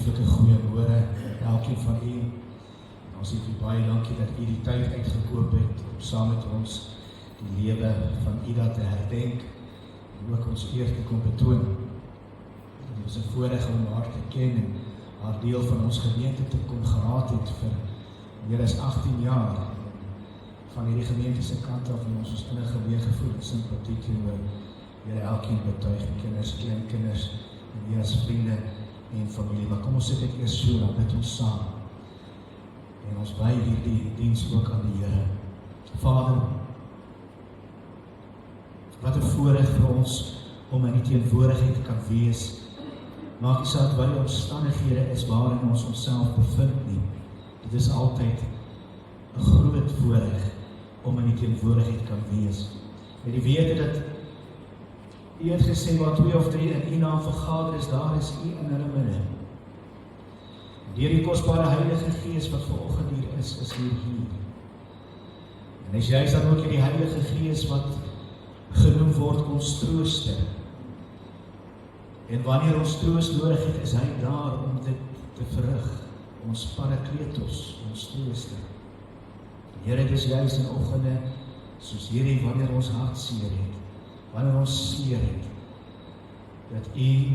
lieflike goeiemôre elkeen van u. En ons het u baie dankie dat u die tyd uitgekoop het om saam met ons die lewe van Ida te herdenk en ook ons eer te kom betoon. Het is 'n voorreg om haar te ken en haar deel van ons gemeente te kon gehad het vir meer as 18 jaar. Van hierdie gemeente se kant af en ons innige meegevoel en simpatie teenoor julle elkeen betuig, kinders, kleinkinders, en weer as vriende en familie. Maar kom ons sit dit eers so, dan bid ons saam. En ons wy hierdie diens ook aan die Here. Vader, wat 'n voorreg vir ons om in die teenwoordigheid te kan wees. Maak nie saak wat die omstandighede is waarin ons onsself bevind nie. Dit is altyd 'n groot voorreg om in die teenwoordigheid kan wees. En die wete dat U het gesê, waar 2 of 3 in U naam vergader is, daar is U in hulle midde. Deur die kosbare Heilige Gees wat vanoggend hier is hier. En is juist dan ook die Heilige Gees wat genoem word ons trooster. En wanneer ons troost nodig het, is hy daar om dit te verrig. Ons Parakletos, ons trooster. Here, dit is juist in oggende soos hierdie wanneer ons hart seer het, wanneer ons seer het, dat U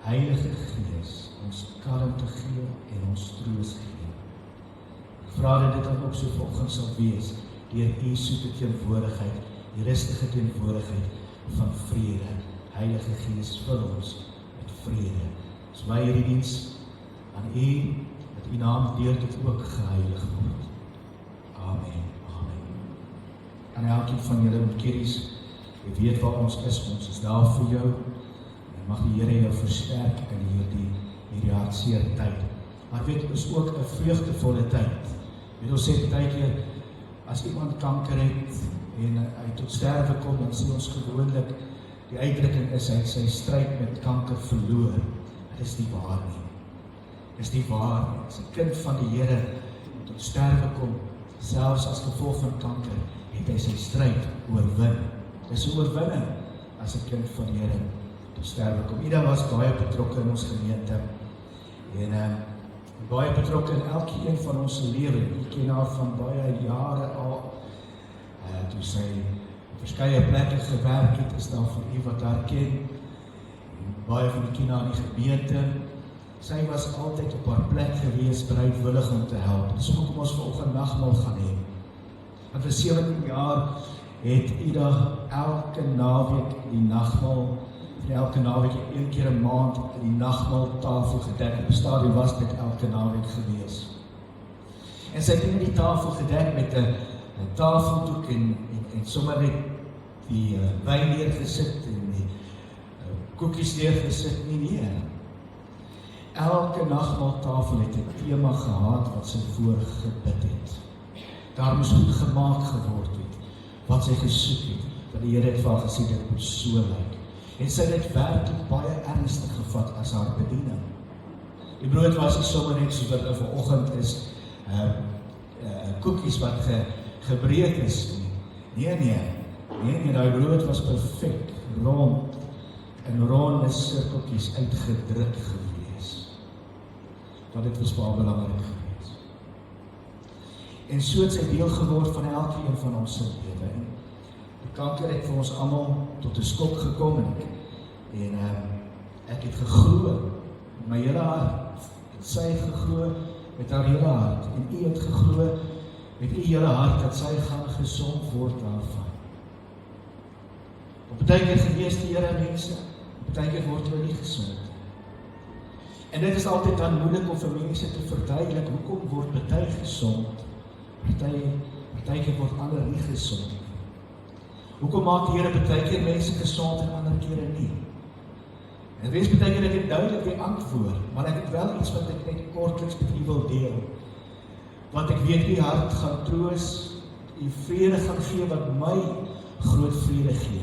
Heilige Gees ons kalmte gee en ons troost gee. Ek vra dat dit dan ook so vanoggend sal wees, deur U soete teenwoordigheid, die rustige teenwoordigheid van vrede. Heilige Gees, vul ons met vrede. So wy hierdie diens aan U, dat U naam deur dit ook geheilig word. Amen. Amen. En elkeen van julle ontkeries, jy weet waar ons is daar vir jou, en mag die Here jou versterk in hierdie hartseer tyd. Maar weet, het is ook 'n vreugdevolle tyd. Weet, ons sê baie keer, as iemand kanker het, en hy tot sterwe kom, dan sê ons gewoonlik, die uitdrukking is, hy het sy stryd met kanker verloor. Dit is nie waar nie. Dit is nie waar nie. As 'n kind van die Here tot sterwe kom, selfs as gevolg van kanker, het hy sy stryd oorwin. Dit is 'n oorwinning as 'n kind van die Here tot sterwe kom. Ida was baie betrokke in ons gemeente en baie betrokke in elkeen van ons se lewe. Ek ken haar van baie jare al. Toe sy verskeie plekke gewerk het, is daar vir u wat haar ken. En baie van die kinders in die gemeente. Sy was altyd op haar plek gewees, bereidwillig om te help. Dis hoekom ons vanoggend nagmaal gaan hê. Want vir 17 jaar het Ida elke naweek die nagmaal, elke naweek 1 keer 'n maand die nagmaaltafel gedek. Op 'n stadium was dit elke naweek gewees. En sy het die tafel gedek met 'n tafeldoek en sommer net die wyn neergesit en die koekies neergesit. Nee. Elke nagmaaltafel het 'n tema gehad wat sy voorgebid het. Daar moes goed gemaak geword het, wat sy gesoek het, wat die Here het vir haar gesê dit moet so lyk. En sy het dit werklik baie ernstig gevat as haar bediening. Die brood was nie sommer net soos wat vanoggend is, koekies wat gebreek is. Nee, daai brood was perfek, rond, en ronde sirkeltjies uitgedruk gewees. Want dit was baie belangrik gewees. En so het sy deel geword van elkeen van ons se lewe. Die kanker het vir ons almal tot 'n skok gekom en ek het geglo met my hele hart. Sy het geglo met haar hele hart en u het geglo met u hele hart dat sy gaan gesond word daarvan. Op baie keer genees die Here mense, op baie keer word hulle nie gesond. En dit is altyd dan moeilik om vir mense te verduidelik hoekom word baie gesond, baie keer word ander nie gesond. Hoekom maak die Here baie keer mense gesond en ander kere nie? En wees baie keer dat ek duidelik die antwoord, maar ek het wel iets wat ek net kortliks met u wil deel. Want ek weet u hart gaan troos, u vrede gaan gee wat my groot vrede gee.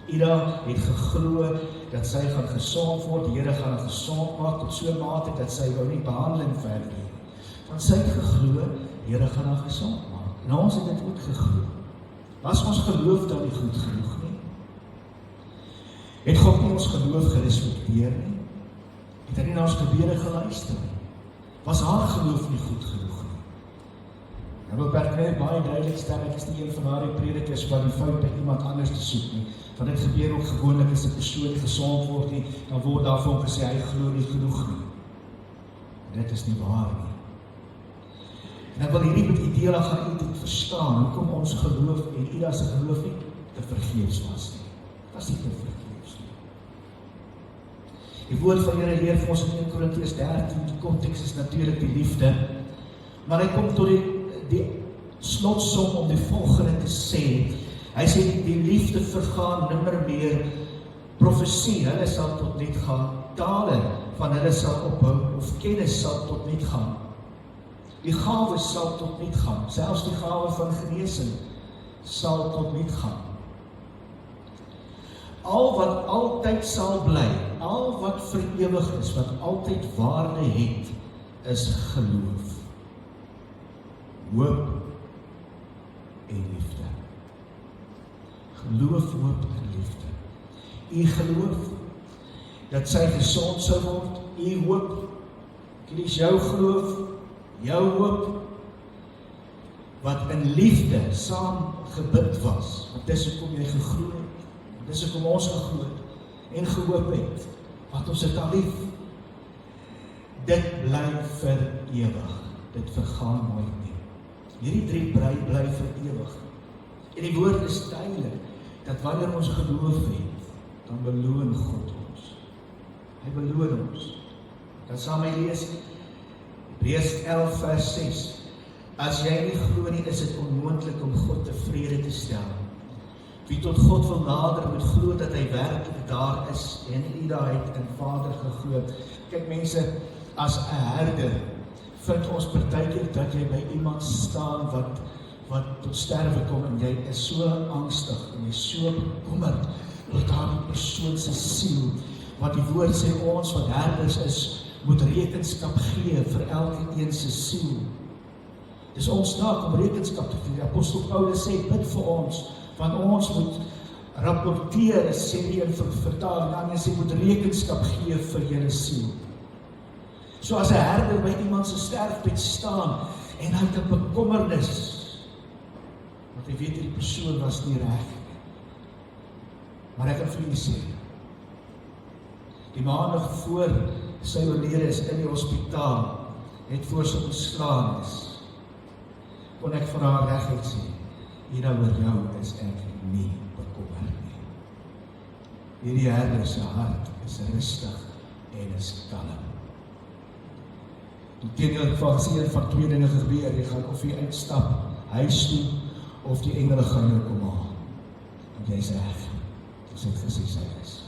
Ida het geglo dat sy gaan gesond word, die Here gaan haar gesond maak tot so 'n mate dat sy wou nie behandeling verder nie. Want sy het geglo, die Here gaan haar gesond maak. En ons het dit ook geglo. Was ons geloof dan nie goed genoeg nie? Het God nie ons geloof gerespekteer nie? Het hy nie na ons gebede geluister nie? Was haar geloof nie goed genoeg nie? En Robert Kneip baie duidelik stel, ek is nie een van haar predikers wat die fout by iemand anders te soek nie. Want dit gebeur ook gewoonlik as 'n persoon gesond word nie, dan word daarvan gesê hy glo nie genoeg nie. En dit is nie waar nie. En ek wil hierdie met Idela gaan verstaan, hoekom ons geloof en Ida se geloof nie te vergeefs was nie. Dat is nie te vergeefs nie. Die woord van Here leer vir ons in 1 Korintiërs 13, die konteks is natuurlik die liefde, maar hy kom tot die slotsom om die volgende te sê. Hy sê die liefde vergaan nimmer meer, profesie, hulle sal tot niet gaan, tale van hulle sal ophou, of kennis sal tot niet gaan. Die gawe sal tot niet gaan, selfs die gawe van genesing sal tot niet gaan. Al wat altyd sal bly, al wat vir ewig is, wat altyd waarde het, is geloof, hoop en liefde. Geloof, hoop en liefde. U geloof dat sy gesond sou word, u hoop, kies jou geloof, jou hoop, wat in liefde saam gebid was, want dis hoekom jy geglo het, dis hoekom ons geglo het en gehoop het, wat ons het al lief. Dit bly vir ewig, dit vergaan nooit nie. Hierdie drie bly vir ewig. En die woord is duidelik, dat wanneer ons geloof het, dan beloon God ons. Hy beloon ons. Dan sal my lees, Hebreërs 11 vers 6, as jy nie glo nie, is dit onmoontlik om God tevrede te stel. Wie tot God wil nader, moet glo dat hy werklik daar is, en Ida het in Vader geglo. Kyk mense, as 'n herder, vind ons partykeer dat jy by iemand staan wat tot sterwe kom, en jy is so angstig, en jy is so bekommerd, oor daardie persoon se siel, wat die woord sê, ons wat herders is, moet rekenskap gee vir elkeen se siel. Dis ons taak om rekenskap te gee. Apostel Paulus sê, bid vir ons, want ons moet rapporteer, sê die in vertaling, en sê, moet rekenskap gee vir julle siel. So as 'n herder by iemand se sterfbed staan, en hy het 'n bekommernis, want hy weet die persoon was nie reg. Maar ek kan vir julle sê, die maandag voor sy oorlede is in die hospitaal, net voor sy ontslaan is, kon ek vir haar reguit sê, hier oor jou is ek nie bekommerd nie. Hierdie herder se hart is rustig en is kalm. Die teenoor van sien van twee dinge gebeur, jy gaan of jy uitstap, huis toe, of die engele gaan jou kom haal. Want jy is reg, dis het gesê sy is.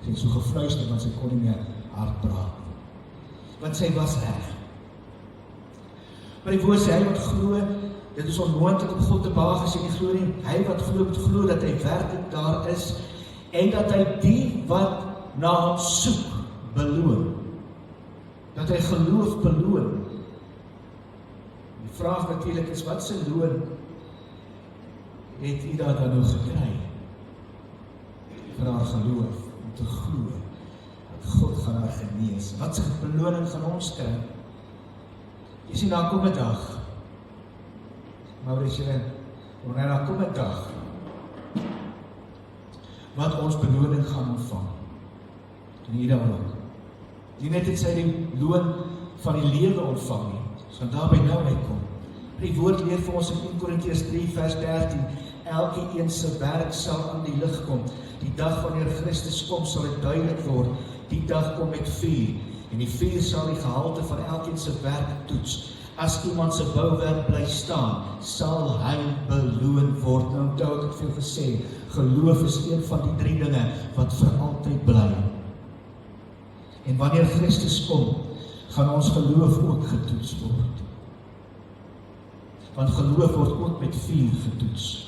Sy het so gefluister, want sy kon nie meer hard praat. Want sy was reg. Maar die woord sê, hy wat glo, dit is onmoontlik om God te behaag as jy nie glo nie. Hy wat glo, moet glo dat hy werklik daar is, en dat hy die wat na hom soek, beloon. Dat hy geloof beloon. Die vraag natuurlik is, wat se loon het Ida dan nou gekry? Vir haar geloof, om te glo, dat God gaan haar genees. Wat se beloning gaan ons kry? Jy sien, daar kom 'n dag, Mauritius, wanneer daar kom 'n dag, wat ons beloning gaan ontvang. En Ida ook. Die net het sy die loon van die lewe ontvang nie, so daarby nou uitkom. Die woord leer vir ons in 1 Korintiërs 3 vers 13, elkeen se werk sal aan die lig kom. Die dag wanneer Christus kom, sal dit duidelik word. Die dag kom met vuur, en die vuur sal die gehalte van elkeen se werk toets. As iemand se bouwerk bly staan, sal hy beloon word. Nou onthou ek het veel gesê, geloof is een van die drie dinge wat vir altyd bly. En wanneer Christus kom, gaan ons geloof ook getoets word. Want geloof word ook met vuur getoets.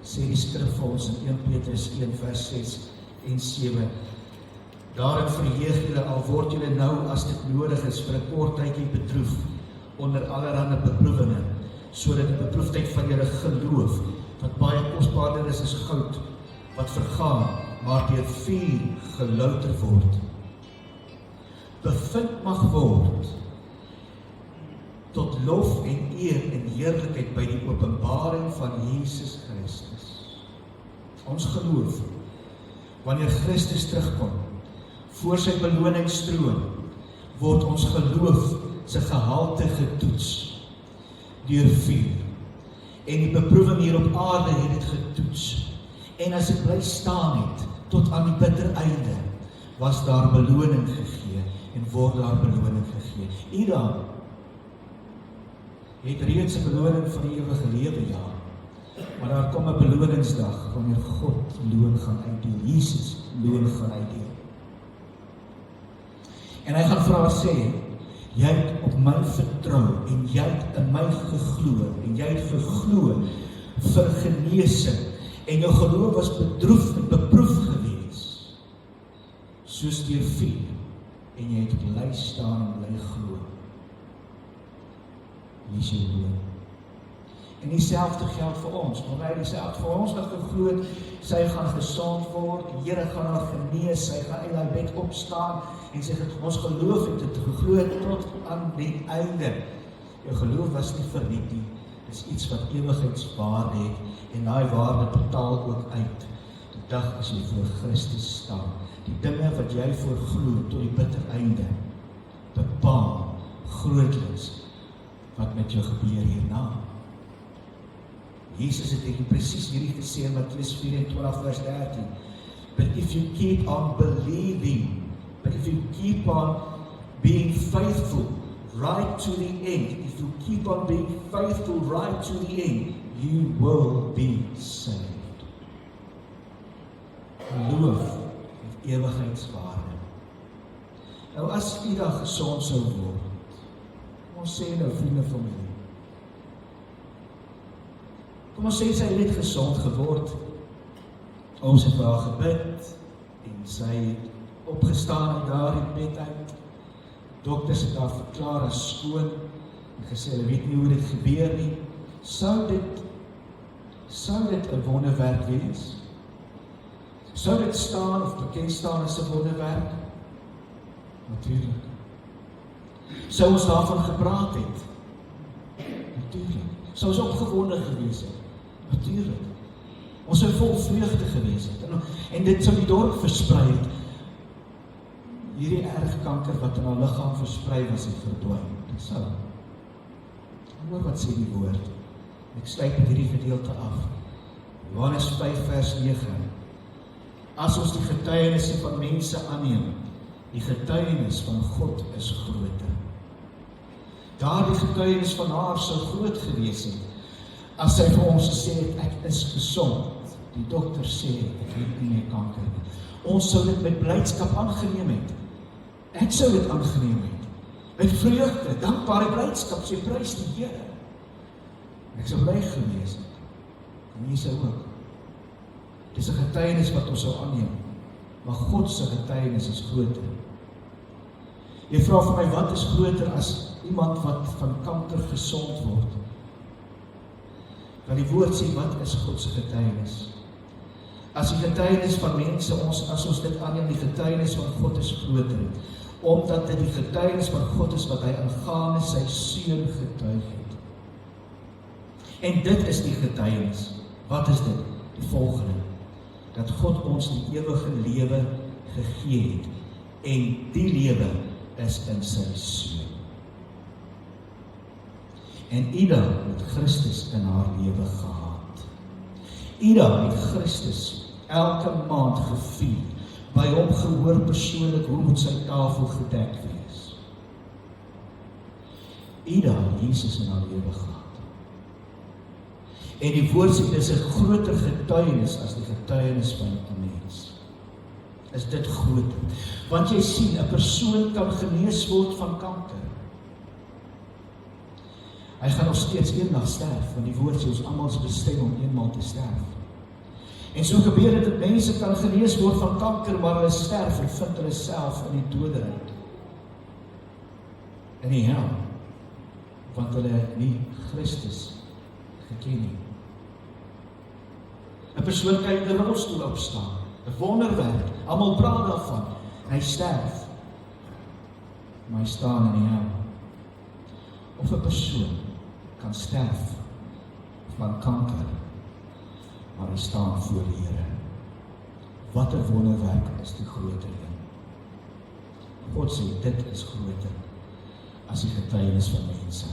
Sê die skrif vir ons in 1 Petrus 1 vers 6 en 7. Daarin verheug julle, al word julle nou as dit nodig is vir 'n kort tydjie bedroef, onder allerhande beproewinge, sodat die beproefdheid van julle geloof, wat baie kosbaarder is as goud, wat vergaan, maar deur vuur gelouter word. bevind mag word, tot lof en eer en heerlikheid by die openbaring van Jesus Christus. Ons geloof, wanneer Christus terugkom, voor sy beloningstroon, word ons geloof sy gehalte getoets, deur vuur. En die beproewing hier op aarde het dit getoets. En as dit bly staan het, tot aan die bitter einde, was daar beloning gegee, en word daar beloning gegee. Ida het reeds 'n beloning van die ewige lewe, ja. Maar daar kom 'n beloningsdag, wanneer God loon gaan uitdeel, Jesus loon gaan uitdeel. En hy gaan vir haar sê, jy het op my vertrou, en jy het in my geglo, en jy het geglo vir genesing, en jou geloof was bedroef en beproef gewees, soos deur vuur, en jy het bly staan en bly glo. Hier is jou loon. En dieselfde geld vir ons, want hy dieselfde vir ons wat geglo het, sy gaan gesond word, die Here gaan haar genees, sy gaan uit haar bed opstaan, en sy het ons geloof het het geglo tot aan die einde. Jou geloof was nie verniet nie, dis iets wat ewigheidswaarde het, en daai waarde betaal ook uit, die dag as jy voor Christus staan, die dinge wat jy voor glo tot die bitter einde, bepaal grootliks wat met jou gebeur hierna. Jesus het hier presies hierdie gesê in Mattheus 24 vers 13. But if you keep on believing, but if you keep on being faithful right to the end, if you keep on being faithful right to the end, you will be saved. Geloof het ewigheidswaarde. Nou as Ida gesond sou word, ons sê nou vriende van my, kom ons sê sy het net gesond geword, ons het vir haar gebid, en sy het opgestaan uit daardie bed uit, dokters het haar verklaar as skoon, en gesê, hulle weet nie hoe dit gebeur nie, sou dit 'n wonderwerk wees? Sou dit staan of bekend staan as 'n wonderwerk? Natuurlijk. Sou ons daarvan gepraat het? Natuurlijk. Sou ons opgewonde gewees het? Natuurlijk. Ons sou vol vreugde gewees het. En dit sou die dorp versprei het. Hierdie erg kanker wat in haar liggaam versprei was en verdwyn. Dit sou. Hoor wat sê die woord. Ek sluit met hierdie gedeelte af. Johannes 5 vers 9. As ons die getuienisse van mense aanneem, die getuienis van God is groter. Daardie getuienis van haar sou groot gewees het, as sy vir ons gesê het, ek is gesond. Die dokter sê, ek het nie meer kanker nie. Ons sou dit met blydskap aangeneem het. Ek sou dit aangeneem het. Met vreugde, dankbare blydskap, sê prys die Here. Ek sou bly gewees het. En jy sou ook. Dis 'n getuienis wat ons sou aanneem. Maar God se getuienis is groter. Jy vra vir my, wat is groter as iemand wat van kanker gesond word? Want die woord sê, wat is God se getuienis? As die getuienis van mense, as ons dit aanneem, die getuienis van God is groter. Omdat dit die getuienis van God is wat hy aangaande sy seun getuig het. En dit is die getuienis. Wat is dit? Die volgende. Dat God ons die ewige lewe gegee het. En die lewe is in sy seun. En Ida het Christus in haar lewe gehad. Ida het Christus elke maand gevier, by hom gehoor persoonlik hoe moet sy tafel gedek wees. Ida het Jesus in haar lewe gehad. En die woord sê, dit is 'n groter getuienis as die getuienis van 'n mens. Is dit groter? Want jy sien, 'n persoon kan genees word van kanker. Hy gaan nog steeds eendag sterf, want die woord sê ons almal is bestem om eenmaal te sterf. En so gebeur dit dat mense kan genees word van kanker, maar hulle sterf en vind hulle self in die doderyk. In die hel, want hulle nie Christus geken nie. 'n persoon kan in 'n rolstoel opstaan, 'n wonderwerk, almal praat daarvan, en hy sterf. maar hy staan in die hel. Of 'n persoon kan sterf van kanker, maar hy staan voor die Here. Wat 'n wonderwerk is die groter een. God sê, dit is groter as die getuienis van mense.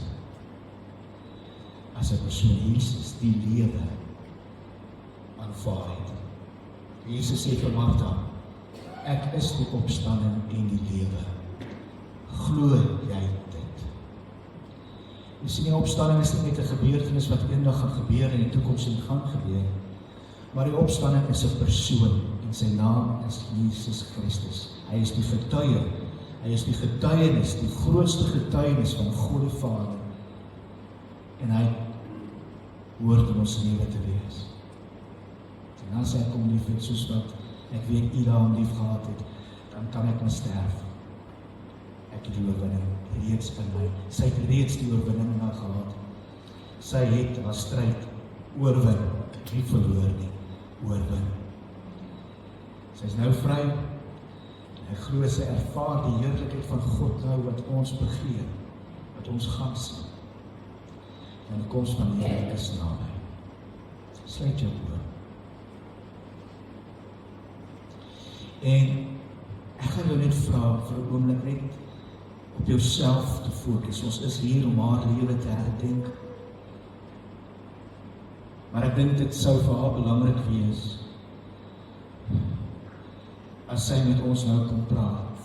As 'n persoon Jesus die lewe aanvaar het. Jesus sê vir Martha, ek is die opstanding en die lewe. Glo jy dit? Jy sien, die opstanding is nie net 'n gebeurtenis wat eendag gaan gebeur en in die toekoms gaan gebeur, maar die opstanding is 'n persoon en sy naam is Jesus Christus. Hy is die getuie, hy is die getuienis, die grootste getuienis van God die Vader. En hy hoort in ons lewe te wees. En as hy kom lief het, soos wat ek weet u daarom lief gehad het, dan kan ek maar sterf. Ek het die oorwinning reeds in my. Sy het reeds die oorwinning in haar gehad. Sy het haar stryd oorwin, nie verloor nie, oorwin. Sy is nou vry, en ek glo sy ervaar die heerlikheid van God nou wat ons begeer, wat ons gaan sien. En die koms van die Here is naby. Sluit jou oor. En ek gaan jou net vra vir 'n oomblik net op jouself te fokus. Ons is hier om haar lewe te herdenk. Maar ek dink dit sou vir haar belangrik wees as sy met ons nou kon praat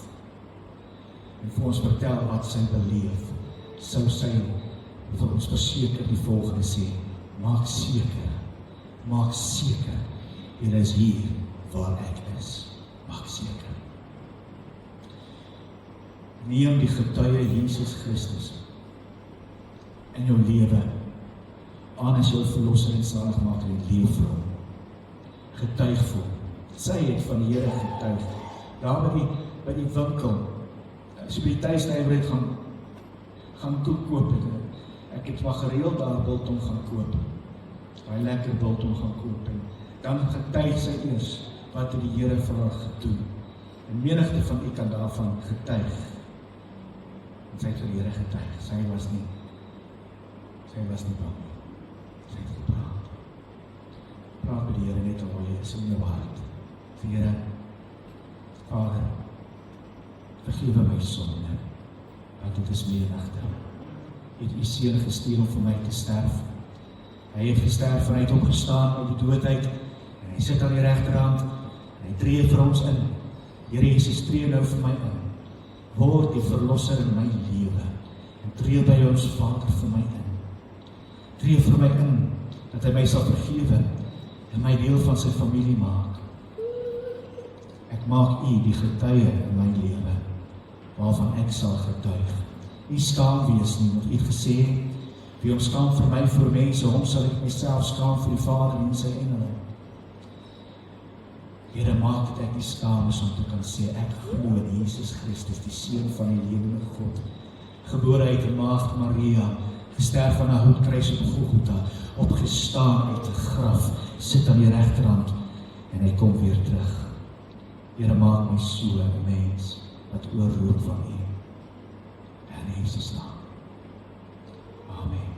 en vir ons vertel wat sy beleef, sou sy vir ons verseker die volgende sê, maak seker, julle is hier waar ek is, maak seker. Neem die getuie Jesus Christus in jou lewe aan as jou verlosser en zaligmaker en leef vir hom. Getuig vir hom. Sy het van die Here getuig. Daar by die winkel, as jy by die tuisnywerheid gaan koop het. Ek het maar gereeld daar biltong gaan koop. Baie lekker biltong gaan koop. En dan getuig sy eers wat het die Here vir haar gedoen. En menigte van u kan daarvan getuig. En sy het vir die Here getuig. Sy was nie bang. Sy het gepraat. Praat met die Here net al waar jy is in jou hart. Vir Here, Vader, vergewe my sonde, want dit is menigte. Jy het u seun gestuur om vir my te sterf. Hy het gesterf en hy het opgestaan uit die doodheid, en hy sit aan die regterhand, en hy tree vir ons in. Here Jesus, tree nou vir my in. Word die verlosser in my lewe, en tree by ons Vader vir my in. Tree vir my in, dat hy my sal vergewe, en my deel van sy familie maak. Ek maak u die getuie in my lewe, waarvan ek sal getuig. Nie skaam wees nie, want u het gesê, wie hom skaam vir my, vir mense, hom sal ek myself skaam vir die Vader en sy engele. Here, maak dat ek nie skaam is om te kan sê, ek glo in Jesus Christus, die Seun van die lewende God, gebore uit 'n maagd Maria, gesterf aan 'n houtkruis op Golgotha, opgestaan uit 'n graf, sit aan die regterhand, en hy kom weer terug. Here, maak my so 'n mens, wat oorloop van u. In Jesus naam. Amen.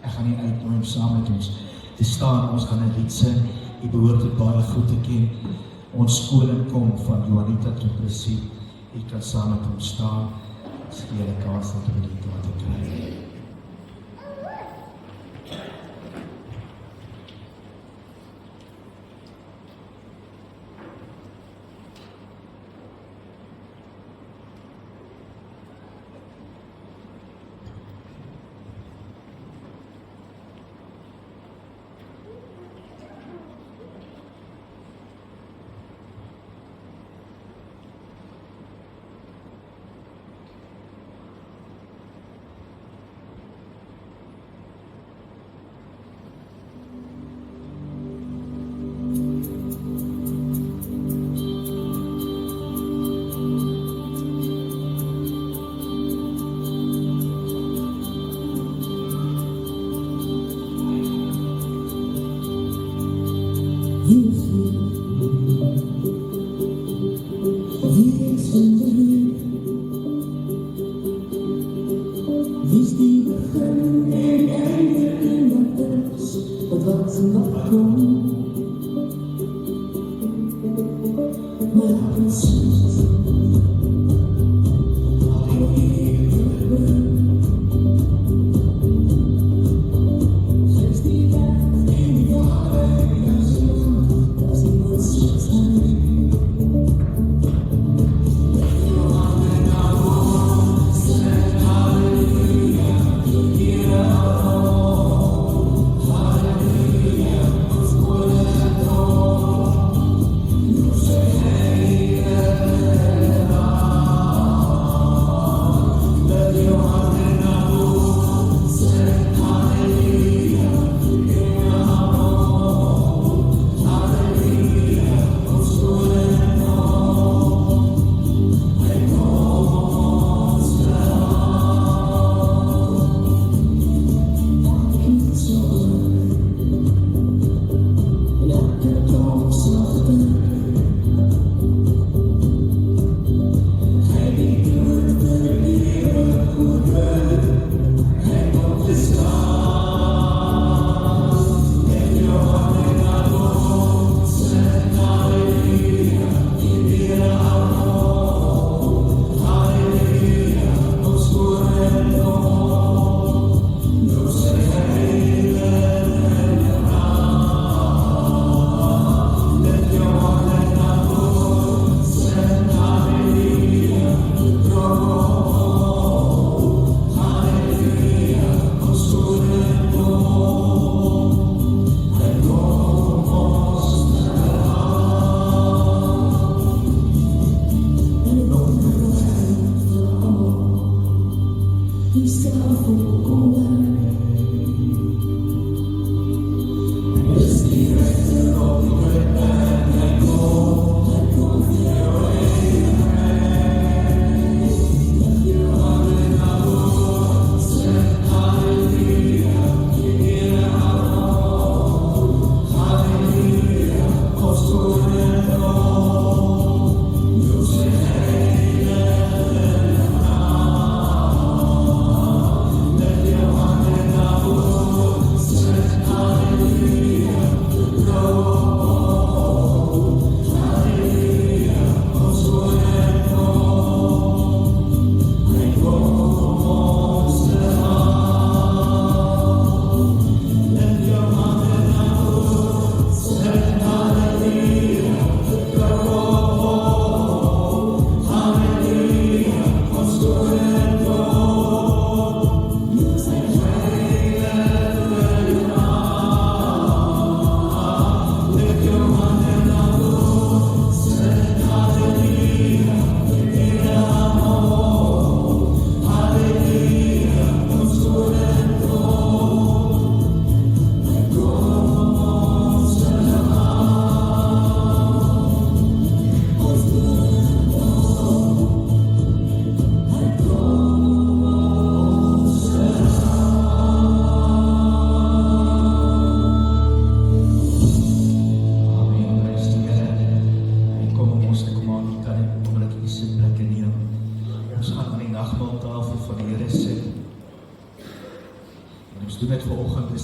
Ek gaan nie uitnooi om saam met ons te staan, ons gaan 'n lied sing. U behoort dit baie goed te ken. Ons koning kom van Juanita tot Plessis. U kan saam met hom staan. As jy 'n kans het om die lied te kry.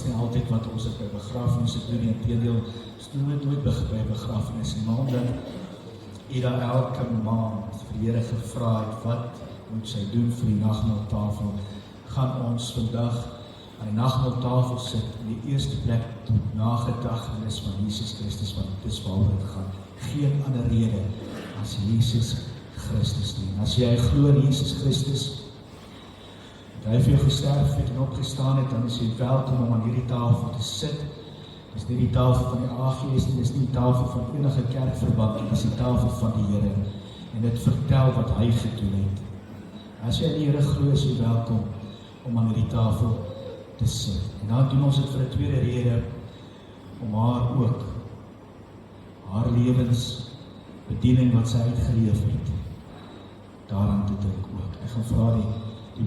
is nie altyd wat ons by begrafenisse doen, inteendeel, ons doen dit nooit by begrafenisse, maar omdat U daar elke maand vir die Here gevra het, wat moet sy doen vir die nagmaaltafel, gaan ons vandag aan die nagmaaltafel sit, in die eerste plek tot nagedagtenis van Jesus Christus, want dit is waaroor dit gaan. Geen ander rede as Jesus Christus nie. As jy glo in Jesus Christus, dat hy vir jou gesterf het en opgestaan het, dan is jy welkom om aan hierdie tafel te sit. Dit is nie die tafel van die AGS nie, dit is nie die tafel van enige kerkverband nie, dit is die tafel van die Here. En dit vertel wat hy gedoen het. As jy in die Here glo, is jy welkom om aan hierdie tafel te sit. En dan doen ons dit vir 'n tweede rede, om haar ook, haar lewensbediening wat sy uitgeleef het, daaraan te dink ook. Ek gaan vra die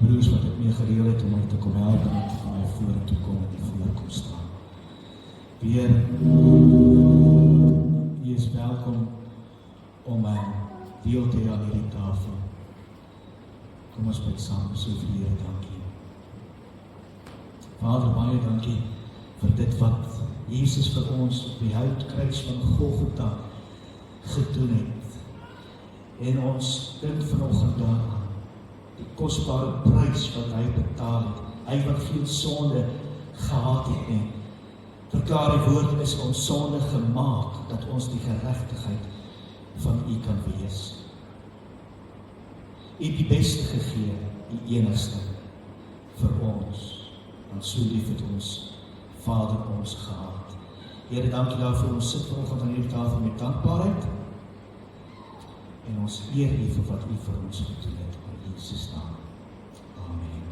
broers wat het mee gereël het om my te kom help en om van my vorentoe kom en die voorkom staan. Weer, jy is welkom om een deel te hê aan hierdie tafel. Kom ons bid saam, so vir Here, dankie. Vader, baie dankie vir dit wat Jesus vir ons op die houtkruis van Golgotha gedoen het. En ons dink vanoggend daaraan, die kosbare prys wat hy betaal het, hy wat geen sonde gehad het nie. Verklaar die woord is ons sonde gemaak, dat ons die geregtigheid van U kan wees. U het die beste gegee, die enigste vir ons, want so lief het ons Vader ons gehad. Here, dankie daarvoor, ons sit vanoggend aan hierdie tafel met dankbaarheid, en ons eer U vir wat U vir ons gedoen het, in Jesus naam. Amen.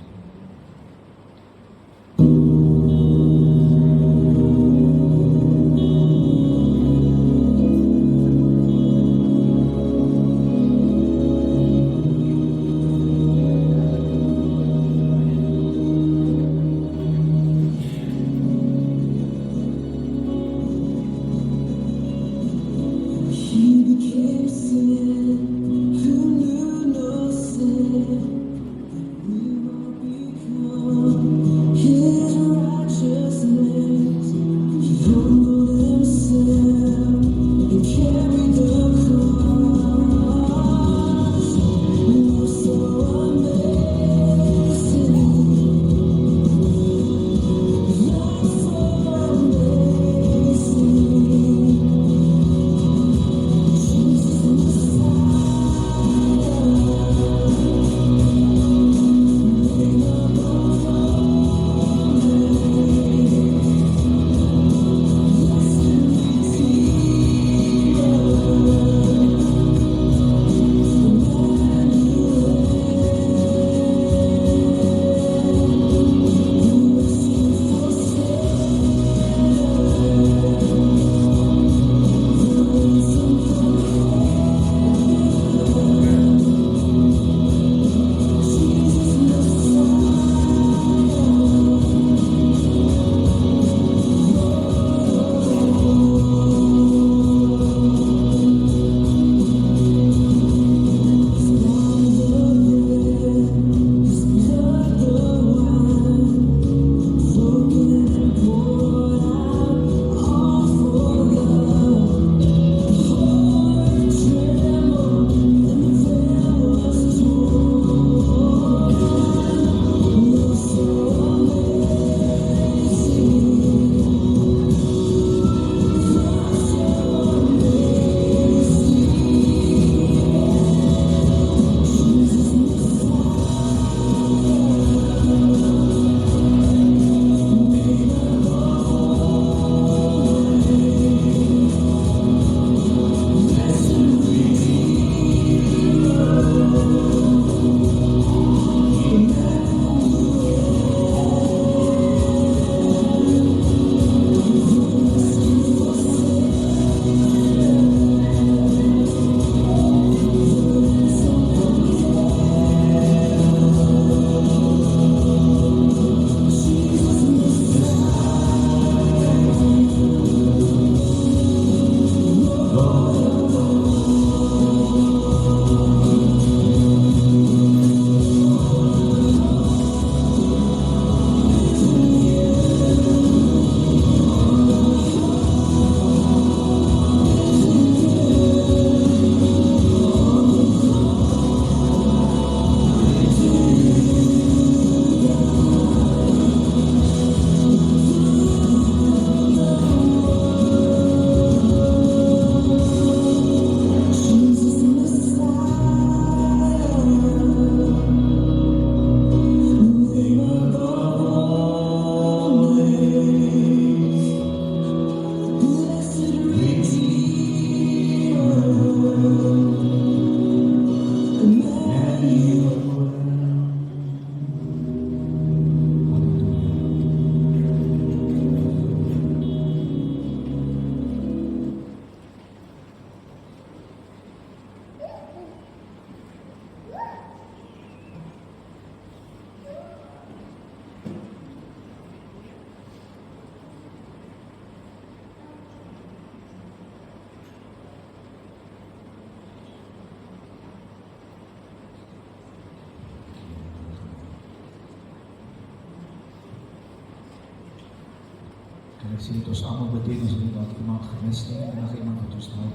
En ek sien dit ons almal beteken, ons nie dat iemand gemis nie, en nog iemand wat ons nou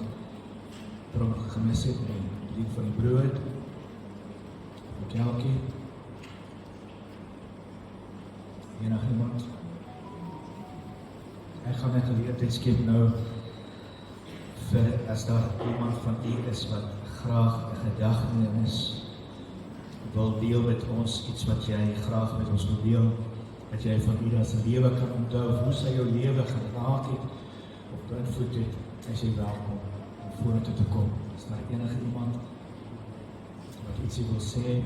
dronk gemis het en die van die brood, ook elke, enig iemand. Ek gaan 'n geleentheid skep nou vir as daar iemand van u is wat graag 'n gedagtenis wil deel met ons, iets wat jy graag met ons wil deel, dat jy van u se lewe kan onthou, hoe sy jou lewe geraak het of beïnvloed het, is jy welkom om vorentoe te kom. Is daar enige iemand wat ietsie wil sê?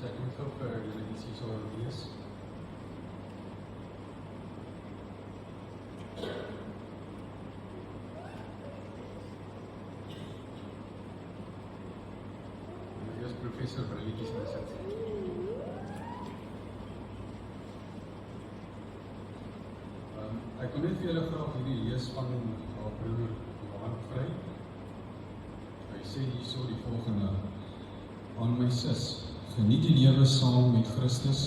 Ek moet gou vir julle iets hier sal lees. Hier is professor Brelletjies in sit. Ek kon net vir julle graag hierdie lees van haar broer Johan Vry. Hy sê hierso die volgende: aan my sis, geniet die lewe saam met Christus,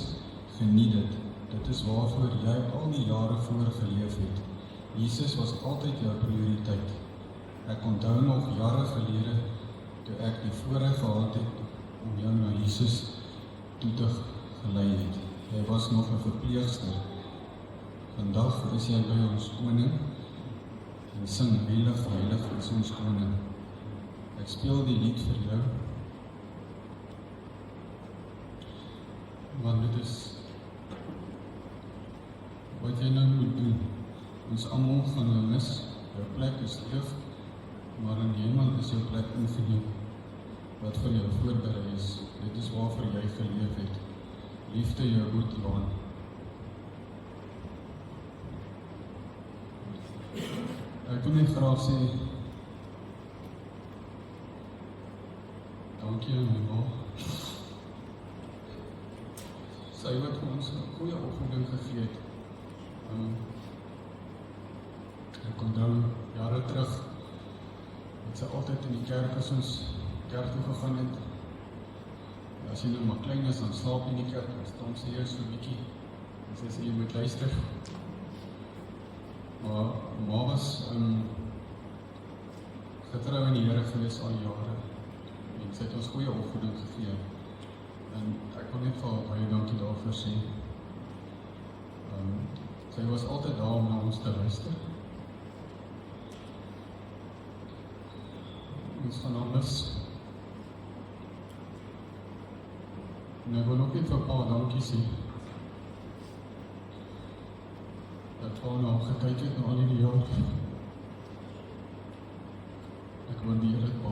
geniet dit. Dit is waarvoor jy al die jare voor geleef het. Jesus was altyd jou prioriteit. Ek onthou nog jare gelede, toe ek die voorreg gehad het om jou na Jesus toe te gelei het. Jy was nog 'n verpleegster. Vandag is jy by ons koning en sing heilig, heilig is ons koning. Ek speel die lied vir jou, want dit is wat jy nou moet doen. Ons almal gaan nou mis, jou plek is leeg, maar in die hemel is jou plek ingeneem, wat vir jou voorberei is. Dit is waarvoor jy geleef het. Liefde jou boetelaan. Ek wil net graag sê, dankie aan my ma. Sy wat ons 'n goeie opvoeding gegee het. Ek onthou jare terug, het sy altyd in die kerk as ons kerk toe gegaan het. As jy nou maar klein is, dan slaap jy in die kerk, dan staan sy eers so 'n bietjie, en sy sê jy moet luister. Maar ma was getrou in die Here gewees al jare, en sy het ons goeie opvoeding gegee. En ek wil net vir haar baie dankie daarvoor sê. Sy was altyd daar om na ons te luister. Ons gaan haar mis. En ek wil ook net vir pa dankie sê. Dat pa na hom gekyk het na al die jare. Ek waardeer dit, pa.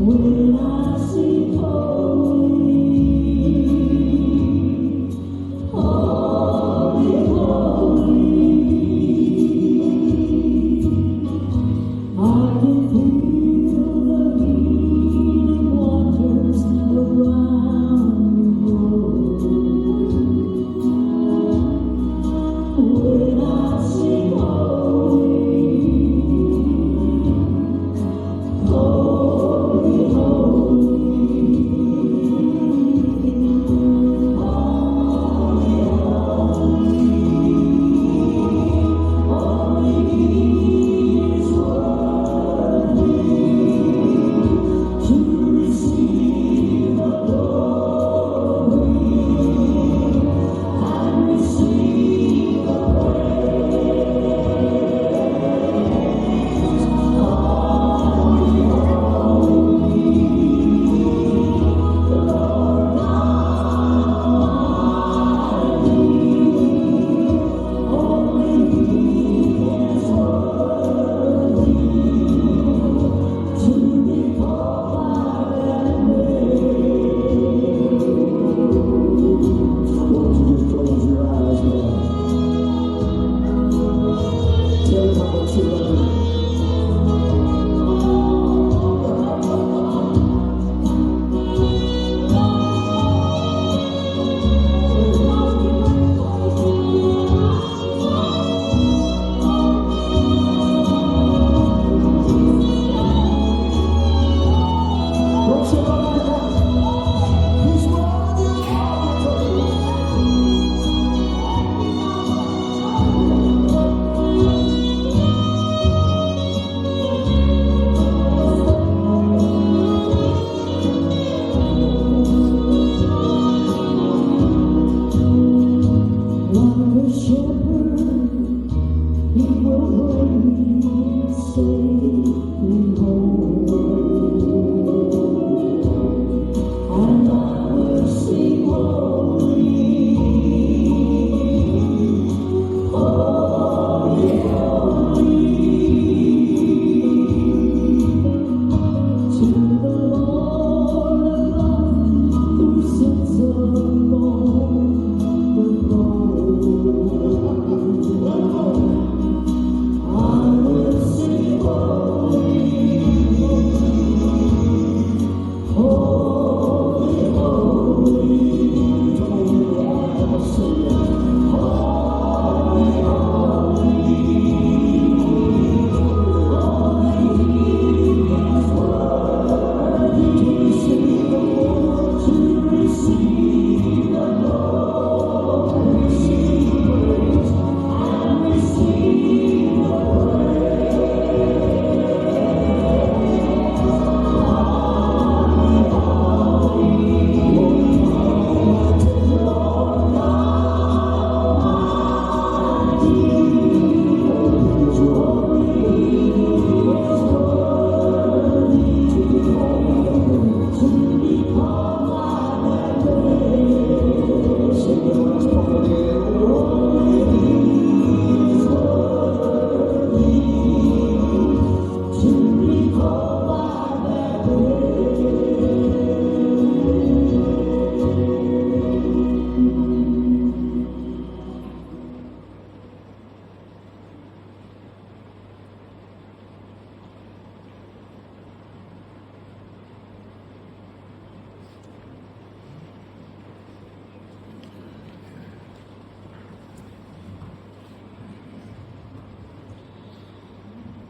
When I see holy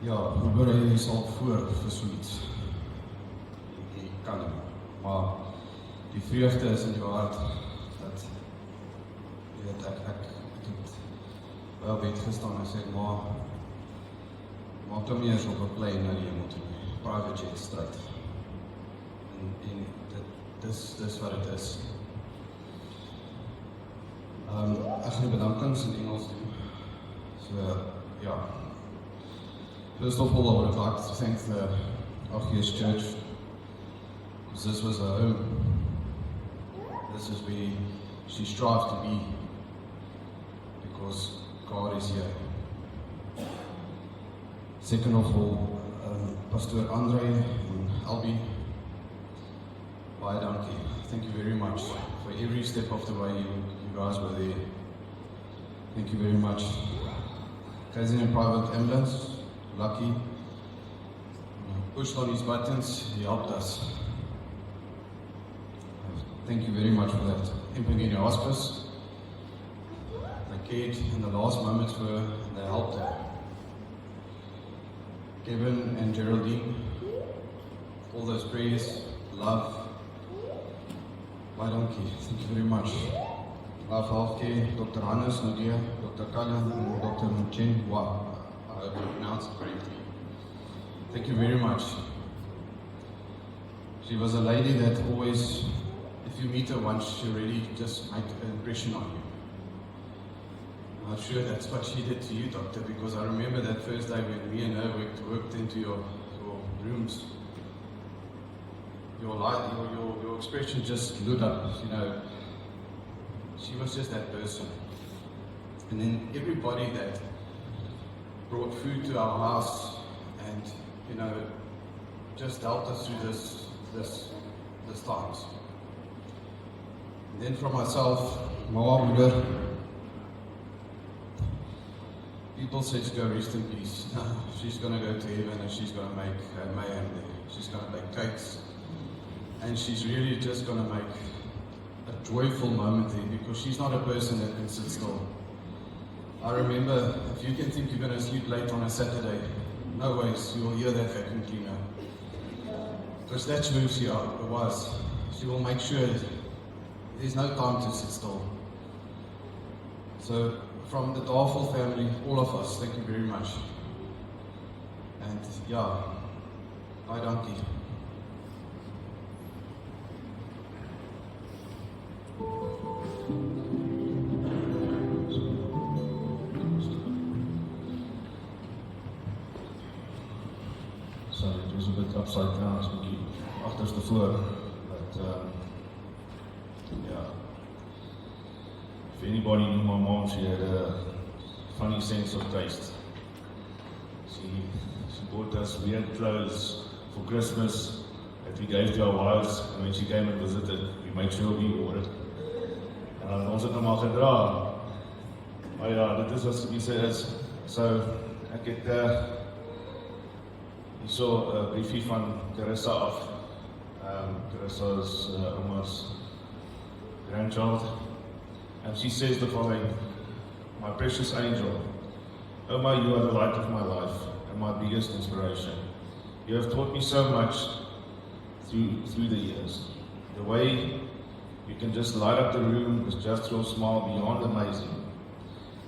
Ja, hoe berei jy sal voor vir so iets? Jy kan nie, maar die vreugde is in jou hart, dat, jy weet, ek het wel weet gestaan en sê, maak hom nie eens op 'n plane na die hemel toe nie, private jet straight. En dis wat het is. Ek gaan die bedankings in Engels doen, so, ja. First of all, I would like to thank the Archeus Church, because this was her home. This is where she strives to be, because God is here. Second of all, Pastor Andre and Albie, baie dankie. Thank you very much for every step of the way you guys were there. Thank you very much. KZN Private Ambulance, Lucky, pushed on his buttons, he helped us. Thank you very much for that. Impingeni Hospice, they cared in the last moments for her, and they helped her. Kevin and Geraldine, all those prayers, love, baie dankie, thank you very much. Love Healthcare, Dr. Hannes, Nadia, Dr. Cullen, and Dr. Chen Hua. I hope I pronounced it correctly. Thank you very much. She was a lady that always, if you meet her once, she really just made an impression on you. I'm sure that's what she did to you, Doctor, because I remember that first day when me and her worked into your rooms. Your light, your expression just lit up, you know. She was just that person. And then everybody that brought food to our house and, you know, just helped us through this times. And then for myself, my moeder, people said to go rest in peace. No, she's going to go to heaven and she's going to make mayhem there. She's going to bake cakes. And she's really just going to make a joyful moment there, because she's not a person that can sit still. I remember, if you can think you're going to sleep late on a Saturday, no ways, you will hear that vacuum cleaner. Because that's who she was. She will make sure there's no time to sit still. So, from the Darfel family, all of us, thank you very much. And yeah, baie dankie. a bit upside down, so bietjie agterste voor. But yeah. If anybody knew my mom, she had a funny sense of taste. She bought us weird clothes for Christmas that we gave to our wives, and when she came and visited, we made sure we wore it. En dan ons het hom al gedra. Maar ja, dit is wat die sê is. So, ek het hierso 'n briefie van Carissa af. Carissa is ouma's grandchild. And she says the following: My precious angel, Oma, you are the light of my life and my biggest inspiration. You have taught me so much through the years. The way you can just light up the room with just your smile, beyond amazing.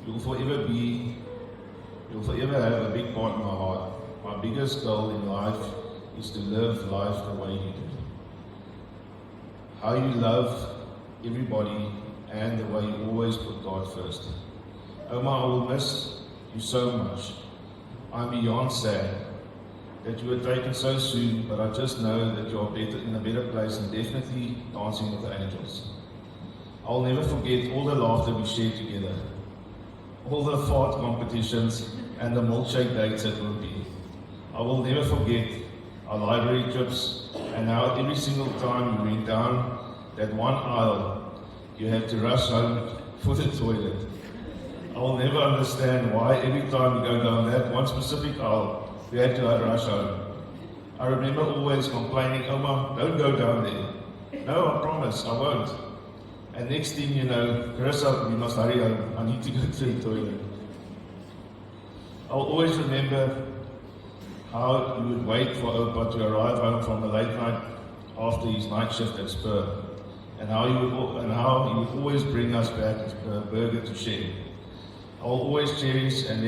You will forever have a big part in my heart. My biggest goal in life is to live life the way you do. How you love everybody and the way you always put God first. Oma, I will miss you so much. I'm beyond sad that you were taken so soon, but I just know that you are in a better place and definitely dancing with the angels. I'll never forget all the laughter we shared together, all the fart competitions and the milkshake dates at Wimpy. I will never forget our library trips and how every single time we went down that one aisle, you had to rush home for the toilet. I will never understand why every time we go down that one specific aisle, we had to rush home. I remember always complaining, Oma, don't go down there. No, I promise, I won't. And next thing you know, Carissa, we must hurry home. I need to go to the toilet. I'll always remember how you would wait for Opa to arrive home from the late night after his night shift at Spur, and how he would always bring us back a burger to share. I'll always cherish that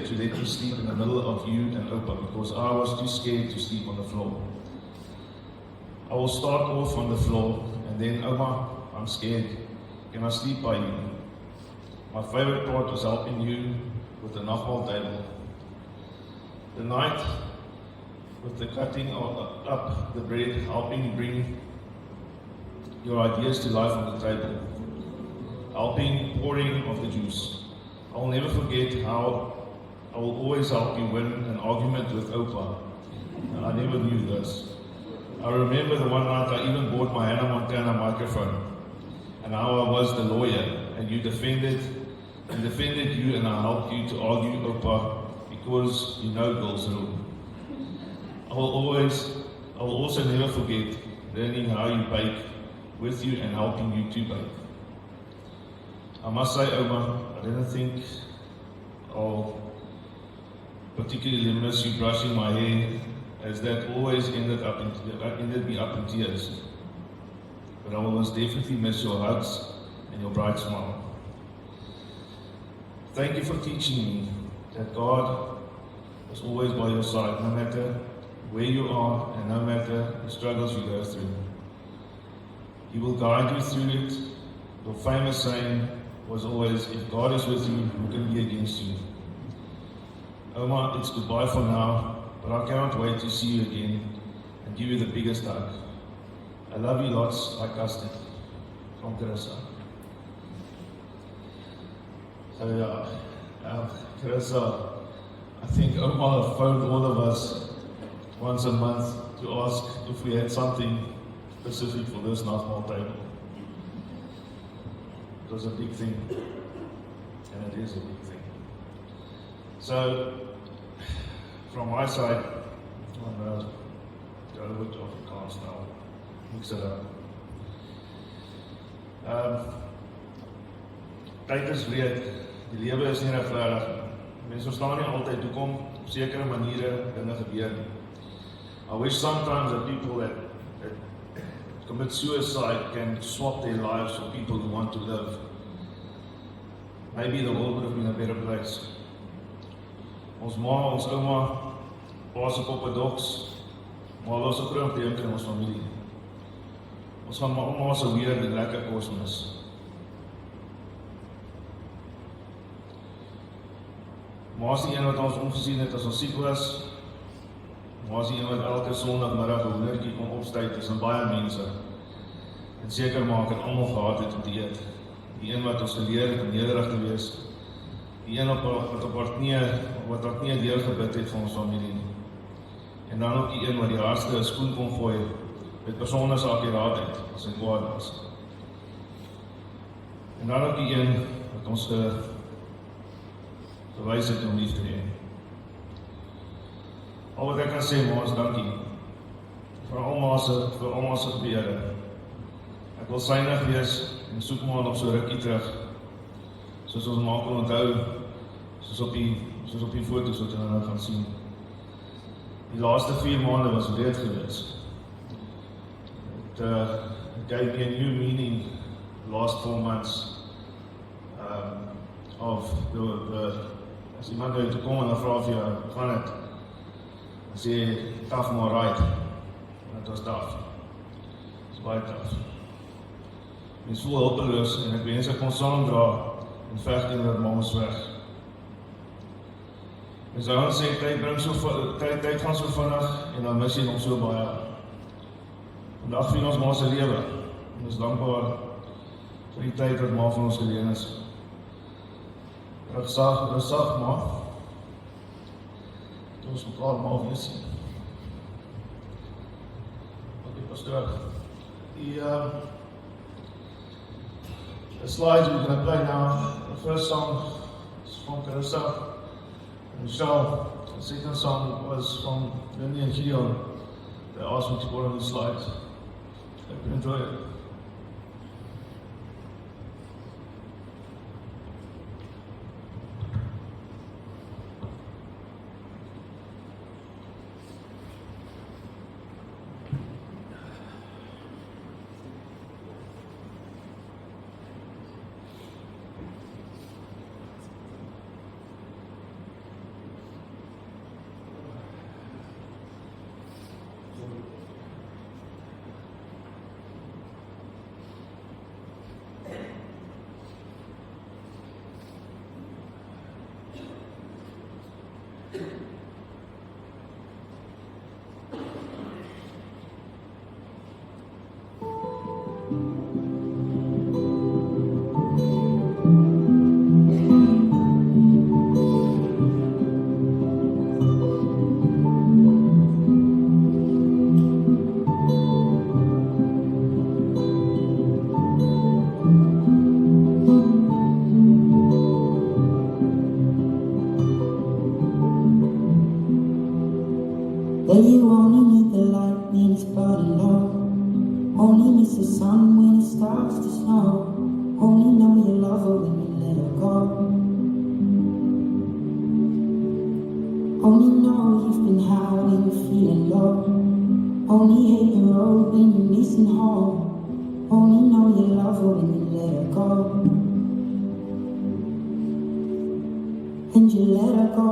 you let me sleep in the middle of you and Opa because I was too scared to sleep on the floor. I will start off on the floor and then, Oma, I'm scared. Can I sleep by you? My favorite part was helping you with the nagmaal table. The night with the cutting up the bread, helping you bring your ideas to life on the table, helping pouring of the juice. I'll never forget how I will always help you win an argument with Opa. And I never knew this. I remember the one night I even bought my Hannah Montana microphone, and how I was the lawyer, and you defended you, and I helped you to argue Opa because you know girls rule. I will also never forget learning how you bake with you and helping you to bake. I must say, Oma, I didn't think I'll particularly miss you brushing my hair, as that always ended me up in tears. But I will most definitely miss your hugs and your bright smile. Thank you for teaching me that God is always by your side, no matter where you are and no matter the struggles you go through. He will guide you through it. Your famous saying was always, if God is with you, who can be against you? Oma, it's goodbye for now, but I cannot wait to see you again and give you the biggest hug. I love you lots, like custard. From Carissa. So yeah, Carissa, I think Oma phoned all of us once a month to ask if we had something specific for this nagmaal table. It was a big thing, and it is a big thing. So, from my side, I'm going to go a bit off the cards now, mix it up. Tyd is wreed, die lewe is nie regverdig. Mense verstaan nie altyd hoekom op sekere maniere dinge gebeur nie. I wish sometimes that people that commit suicide can swap their lives for people who want to live. Maybe the world would have been a better place. Ons ma, ons ouma, pa's op orthodox, maar was ook groot deel in ons familie. Ons gaan maar ouma se weer met lekker kos mis. Maar as die een wat ons omgesien het as ons siek was, maar as die een wat elke Sondagmiddag 'n hoendertjie kom opstyt tussen baie mense en seker maak dat almal gehad het om te eet. Die een wat ons geleer het om nederig te wees, die een wat op haar knieë deurgebid het vir ons familie. En dan ook die een wat die hardste 'n skoen kon gooi met persoonlike akkuraatheid as hy kwaad was. En dan ook die een wat ons gewys het om lief te hê. Al wat ek kan sê, maar is dankie vir almal se gebede. Ek wil synig wees en soek maar nog so rukkie terug, soos ons maar kan onthou, soos op die foto's wat julle nou gaan sien. Die laaste 4 maande was wreed geweest. It gave me a new meaning the last 4 months of the as iemand nou toe kom en dan vra of jy gaan het, dan sê tough maar right, en het was tough. Het is baie tough. Mens voel hulpeloos en ek wens ek kon saamdra en veg teen dat mamas weg. En so sê tyd gaan so vinnig en dan mis jy nog so baie. Vandag vier ons ma se lewe. En ons dankbaar vir die tyd wat ma van ons geleen is. Rustig ma. Toe ons mekaar ma weer sien. Okay, pastoor. The slides we're going to play now. The first song is from Carissa and Michelle. The second song was from Lindy and Gideon. They asked me to put on the slides. Hope you enjoy it. Well, you only need the light when it's burning low. Only miss the sun when it starts to snow. Only know you love her when you let her go. Only know you've been high when you're feeling low. Only hate the road when you're missing home. Only know you love her when you let her go. And you let her go.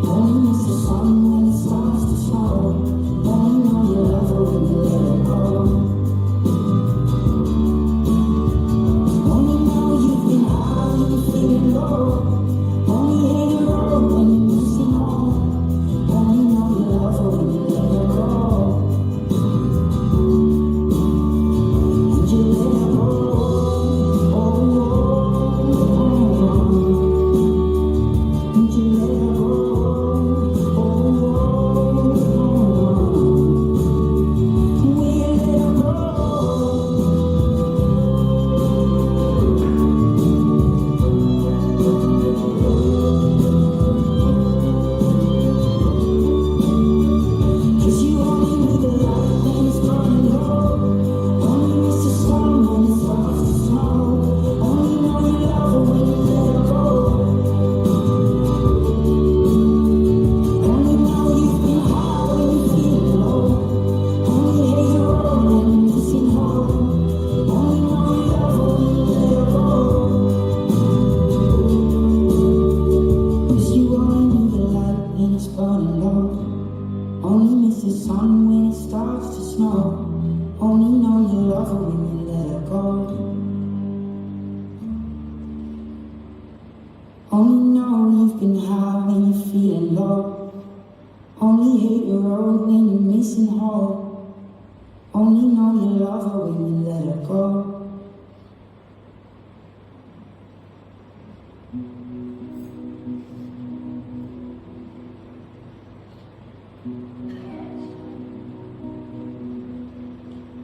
Only miss the sun when it starts Only know you've been high when you're feeling low. Only hate the road when you're missing home. Only know you love her when you let her go.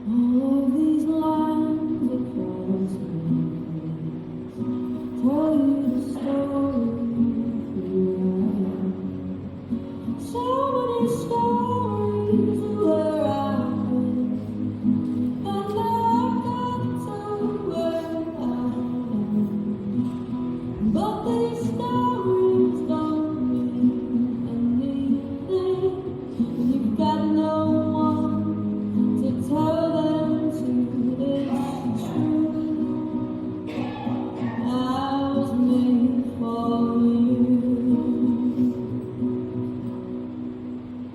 All of these lines across the face tell you the story of who I am. So many stories of where I've been, and I've got to where I am. But these stories don't mean anything. You've got no one to tell them to. It's true. I was made for you.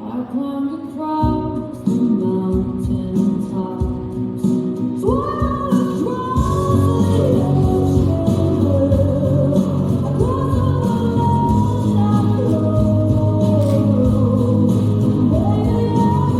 I climbed across the mountain tops, swam across the ocean, across the land I rode. Baby, I for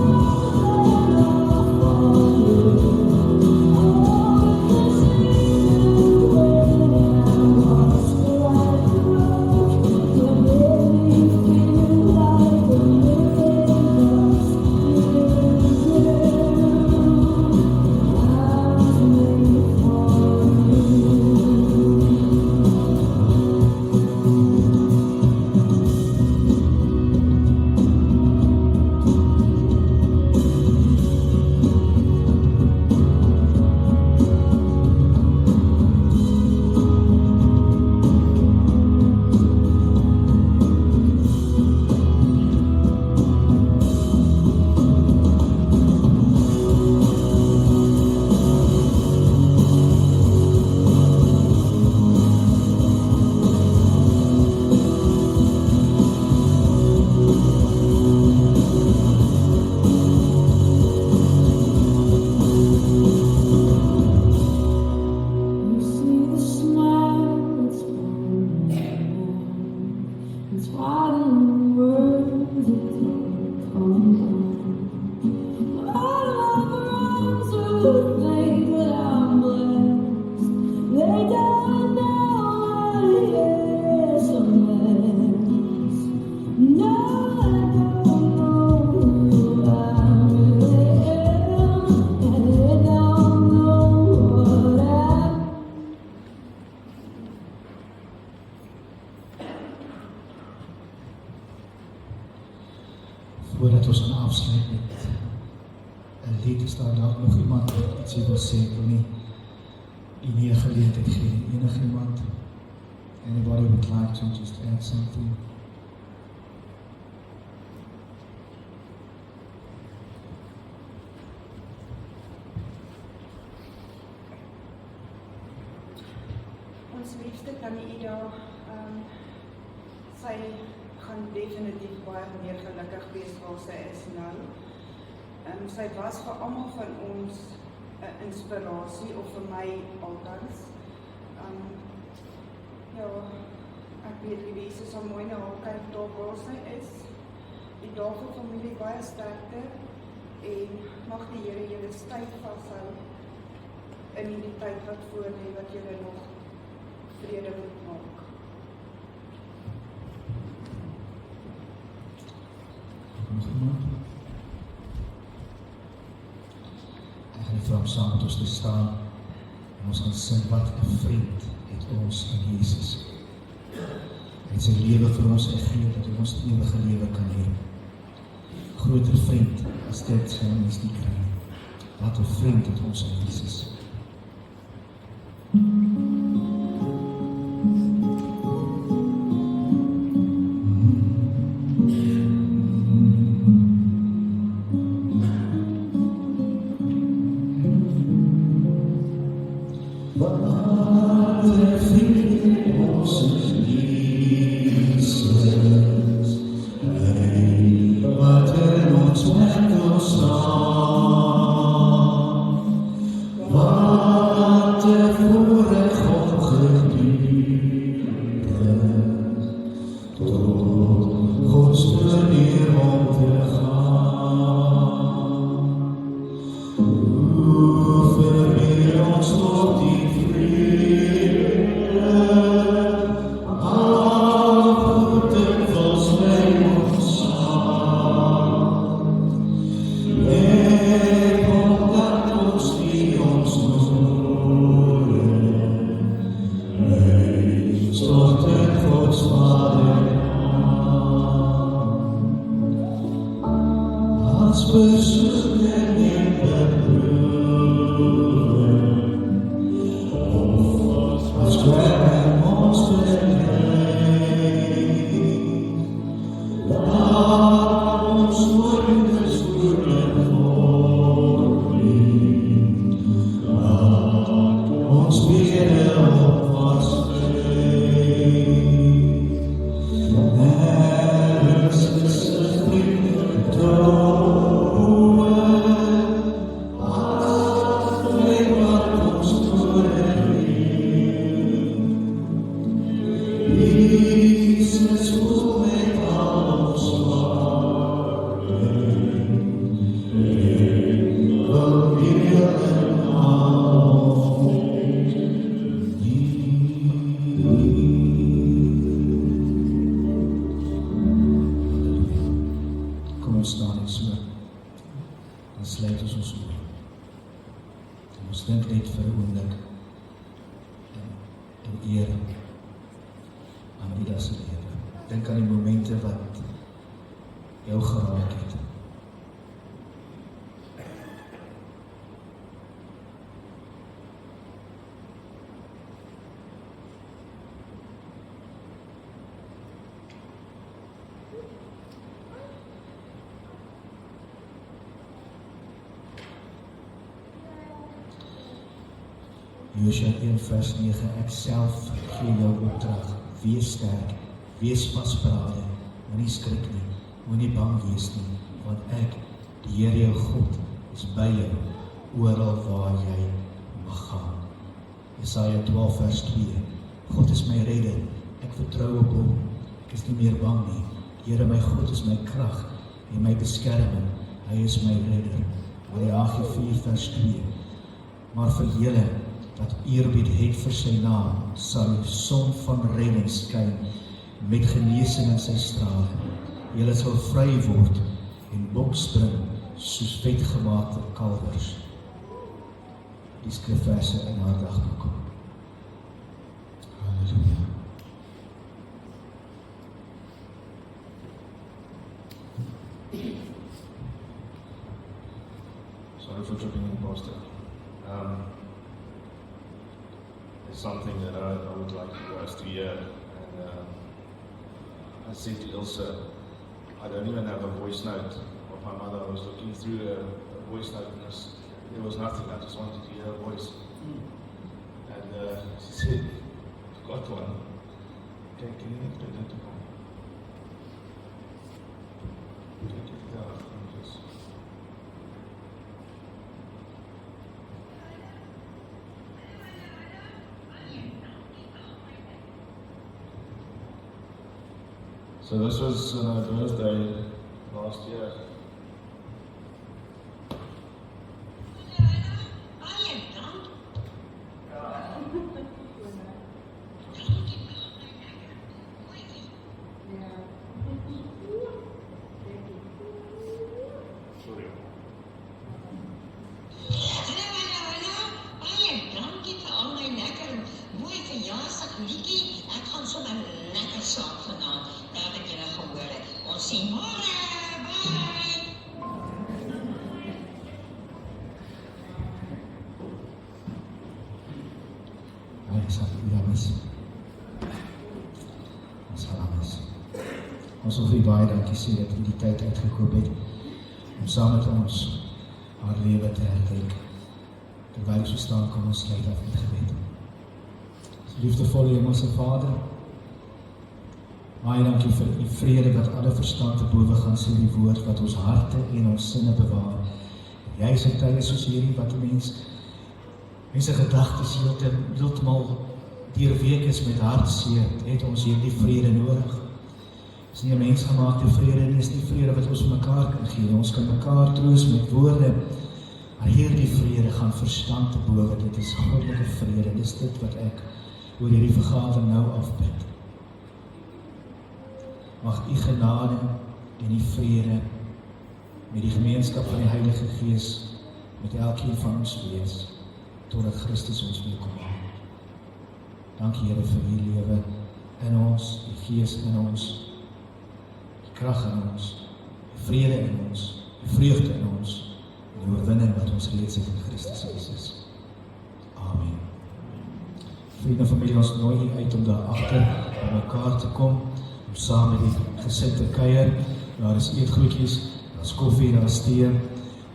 you. You see the smile that's on my mouth. It's hiding the words that don't come out. All of my friends who think that I'm blessed, they don't know what it is a mess. No, they don't know who I really am, and they don't know what I Voordat ons gaan afsluit met 'n lied, is daar dalk nog iemand wat ietsie wil sê? Ek wil nie nie 'n geleentheid gee nie. Enigiemand? Anybody would like to just add something? Ons liefste tannie Ida, sy gaan definitief baie meer gelukkig wees waar sy is nou. Sy was vir almal van ons 'n inspirasie, of vir my altans. Ja, ek weet die Wese sal mooi na haar kyk daar waar sy is. Die Davel familie baie sterkte, en mag die Here julle styf vashou in die tyd wat voor lê, wat julle nog vrede moet maak. Nog iemand? Ek gaan vra om saam met ons te staan en ons gaan sing, wat 'n vriend het ons in Jesus. Hy het sy lewe vir ons gegee, dat ons die ewige lewe kan hê. Groter vriend as dit sal ons nie kry nie. Wat 'n vriend het ons in Jesus. What stort in Gods Vader als bezoek en in beproeving, als kwam en ons vergeet, laat ons woordens voeren voorbrengen, laat ons bidden op ons dink aan die momente wat jou geraak het. Josua 1 vers 9, ek self gee jou opdrag, wees sterk, wees vasberade, moenie skrik nie, moenie bang wees nie, want ek, die Here jou God, is by jou, oral waar jy mag gaan. Jesaja 12 vers 2, God is my redder, ek vertrou op hom, ek is nie meer bang nie, die Here my God is my krag, en my beskerming, hy is my redder. Maleagi 4 vers 2, maar vir julle, wat eerbied het vir sy naam, sal die son van redding skyn, met genesing in sy strale. Julle sal vry word en bokspring soos vetgemaakte kalwers. Die skrifverse in haar dagboek. Halleluja. Sorry for jumping in, Pastor. It's something that I would like you guys to hear. And I said to Ilse, I don't even have a voice note of my mother. I was looking through a voice note and there was nothing. I just wanted to hear her voice. And she said, I've got one. Okay, can you put that to her? Take it out. Just... So this was on her birthday last year. Ons wil vir baie dankie sê dat u die tyd uitgekoop het om saam met ons haar lewe te herdenk. Terwyl ons so staan, kom ons sluit af met gebed. Liefdevolle Hemelse Vader, baie dankie vir u vrede wat alle verstand te bowe gaan, sê die woord wat ons harte en ons sinne bewaar. Juis in tye soos hierdie wat mense gedagtes heeltemal deurweek is met hartseer, het ons hierdie vrede nodig. Dit is nie 'n mensgemaakte vrede nie, is nie vrede wat ons mekaar kan gee. Ons kan mekaar troos met woorde, maar hierdie vrede gaan verstand te bowe. Dit is goddelike vrede. Dit is dit wat ek oor hierdie vergadering nou afbid. Mag u genade en die vrede met die gemeenskap van die Heilige Gees met elkeen van ons wees, totdat Christus ons weer kom haal. Dankie Here vir u lewe, in ons, die Gees in ons, die krag in ons, die vrede in ons, die vreugde in ons, en die oorwinning wat ons reeds het in Christus Jesus. Amen. Vriende en familie, ons nooi hier uit om daar agter by mekaar te kom, om saam met die gesin te kuier. Daar is eetgoedjies, daar is koffie, daar is thee.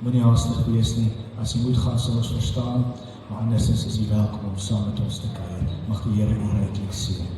Moenie haastig wees nie. As jy moet gaan, sal ons verstaan, maar andersins is jy welkom om saam met ons te kuier. Mag die Here u ryklik seën.